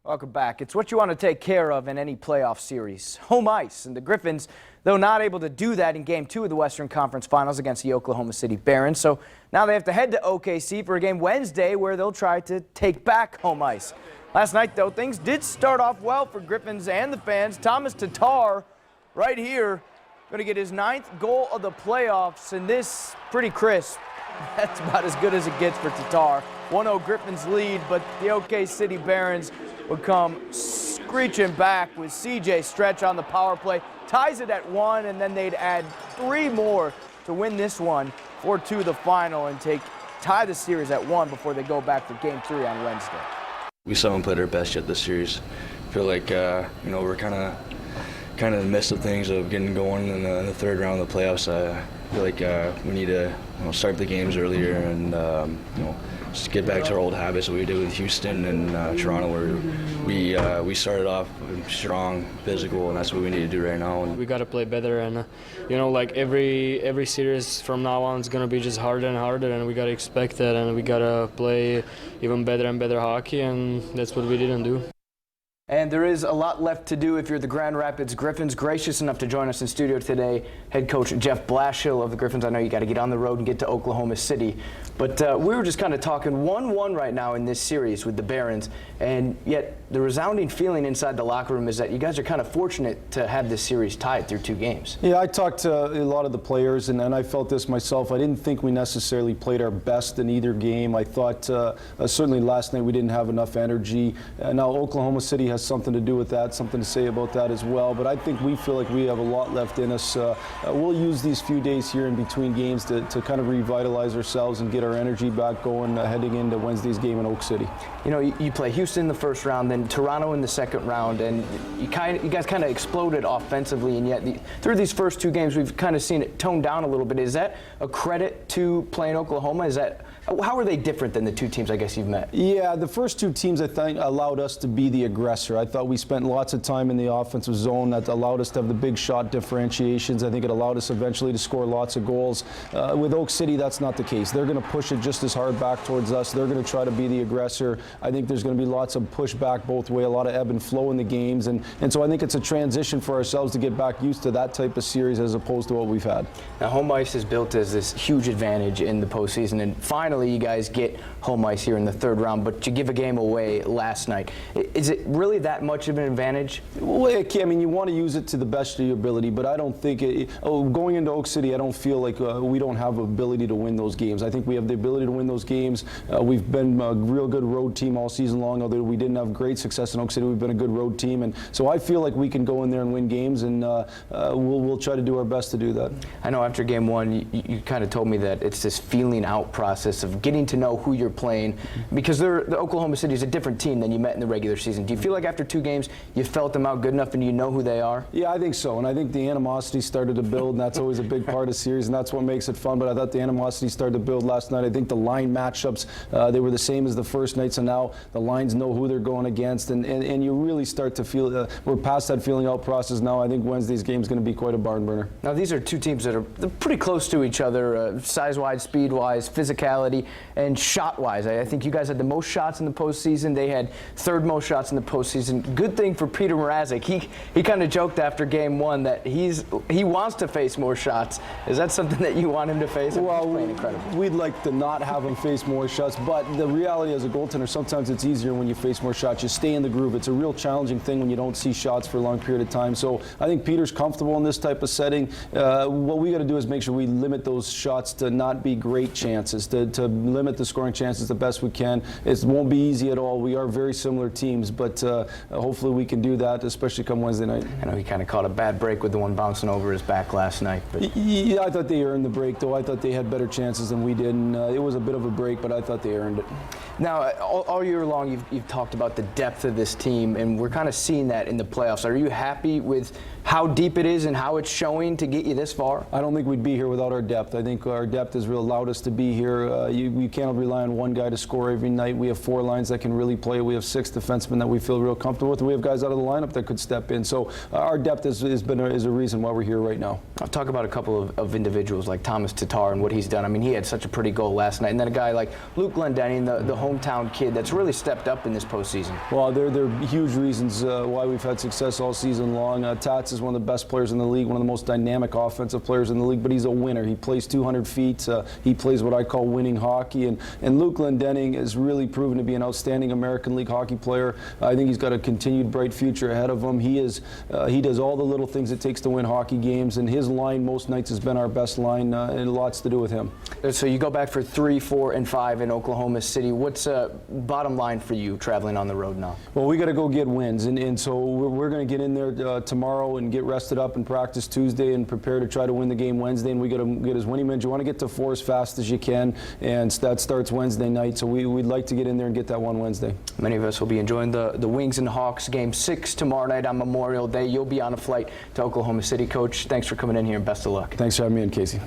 Welcome back. It's what you want to take care of in any playoff series. Home ice. And the Griffins, though not able to do that in Game 2 of the Western Conference Finals against the Oklahoma City Barons. So now they have to head to OKC for a game Wednesday where they'll try to take back home ice. Last night, though, things did start off well for Griffins and the fans. Thomas Tatar right here going to get his 9th goal of the playoffs, and this pretty crisp. That's about as good as it gets for Tatar. 1-0 Griffins lead, but the OK City Barons would come screeching back with CJ Stretch on the power play, ties it at 1, and then they'd add 3 more to win this one 4-2 the final and tie the series at 1 before they go back for Game 3 on Wednesday. We saw them play their best yet this series. I feel like we're kind of in the midst of things of getting going in the third round of the playoffs. I feel like we need to start the games earlier and just get back to our old habits that we did with Houston and Toronto, where we started off strong, physical, and that's what we need to do right now. We got to play better, and like every series from now on is going to be just harder and harder, and we got to expect that, and we got to play even better and better hockey, and that's what we didn't do. And there is a lot left to do if you're the Grand Rapids Griffins. Gracious enough to join us in studio today, head coach Jeff Blashill of the Griffins. I know you got to get on the road and get to Oklahoma City, but we were just kind of talking 1-1 right now in this series with the Barons, and yet the resounding feeling inside the locker room is that you guys are kind of fortunate to have this series tied through 2 games. Yeah, I talked to a lot of the players, and I felt this myself. I didn't think we necessarily played our best in either game. I thought certainly last night we didn't have enough energy. Now Oklahoma City has something to do with that, something to say about that as well, but I think we feel like we have a lot left in us. We'll use these few days here in between games to kind of revitalize ourselves and get our energy back going heading into Wednesday's game in Oak City. You play Houston in the first round, then Toronto in the second round, and you guys kind of exploded offensively, and yet through these first 2 games we've kind of seen it tone down a little bit. Is that a credit to playing Oklahoma? How are they different than the 2 teams I guess you've met? Yeah, the first 2 teams I think allowed us to be the aggressor. I thought we spent lots of time in the offensive zone. That allowed us to have the big shot differentiations. I think it allowed us eventually to score lots of goals. With Oak City, that's not the case. They're going to push it just as hard back towards us. They're going to try to be the aggressor. I think there's going to be lots of pushback both ways, a lot of ebb and flow in the games. And so I think it's a transition for ourselves to get back used to that type of series as opposed to what we've had. Now, home ice is built as this huge advantage in the postseason, and finally you guys get home ice here in the third round, but you give a game away last night. Is it really that much of an advantage? Well, I mean, you want to use it to the best of your ability, but I don't think going into Oak City, I don't feel like we don't have ability to win those games. I think we have the ability to win those games. We've been a real good road team all season long, although we didn't have great success in Oak City. We've been a good road team, and so I feel like we can go in there and win games, and we'll try to do our best to do that. I know after Game 1, you kind of told me that it's this feeling out process of getting to know who you're playing, because the Oklahoma City is a different team than you met in the regular season. Do you feel like after 2 games you felt them out good enough and you know who they are? Yeah, I think so, and I think the animosity started to build, and that's always a big part of series, and that's what makes it fun. But I thought the animosity started to build last night. I think the line matchups, they were the same as the first night, so now the lines know who they're going against, and you really start to feel we're past that feeling out process now. I think Wednesday's game is going to be quite a barn burner. Now, these are 2 teams that are pretty close to each other, size-wise, speed-wise, physicality, and shot-wise. I think you guys had the most shots in the postseason. They had 3rd most shots in the postseason. Good thing for Peter Mrazek. He kind of joked after Game 1 that he wants to face more shots. Is that something that you want him to face? Well, playing incredible. We'd like to not have him face more shots, but the reality as a goaltender, sometimes it's easier when you face more shots. You stay in the groove. It's a real challenging thing when you don't see shots for a long period of time. So I think Peter's comfortable in this type of setting. What we got to do is make sure we limit those shots to not be great chances, to limit the scoring chances the best we can. It won't be easy at all. We are very similar teams, but hopefully we can do that, especially come Wednesday night. I know he kind of caught a bad break with the one bouncing over his back last night. But yeah, I thought they earned the break, though. I thought they had better chances than we did, and it was a bit of a break, but I thought they earned it. Now, all year long, you've talked about the depth of this team, and we're kind of seeing that in the playoffs. Are you happy with how deep it is and how it's showing to get you this far? I don't think we'd be here without our depth. I think our depth has really allowed us to be here We can't rely on one guy to score every night. We have 4 lines that can really play. We have 6 defensemen that we feel real comfortable with. We have guys out of the lineup that could step in. So our depth is a reason why we're here right now. I'll talk about a couple of individuals like Thomas Tatar and what he's done. I mean, he had such a pretty goal last night. And then a guy like Luke Glendenning, the hometown kid that's really stepped up in this postseason. Well, they're huge reasons why we've had success all season long. Tats is one of the best players in the league, one of the most dynamic offensive players in the league, but he's a winner. He plays 200 feet. He plays what I call winning hockey. And Luke Glendenning has really proven to be an outstanding American League hockey player. I think he's got a continued bright future ahead of him. He does all the little things it takes to win hockey games, and his line most nights has been our best line, and lots to do with him. So you go back for 3, 4, and 5 in Oklahoma City. What's bottom line for you traveling on the road now? Well, we got to go get wins, and so we're going to get in there tomorrow and get rested up and practice Tuesday and prepare to try to win the game Wednesday. And we got to get as many wins. You want to get to 4 as fast as you can, and that starts Wednesday night. So we'd like to get in there and get that one Wednesday. Many of us will be enjoying the Wings and Hawks game 6 tomorrow night on Memorial Day. You'll be on a flight to Oklahoma City. Coach, thanks for coming in here and best of luck. Thanks for having me in, Casey.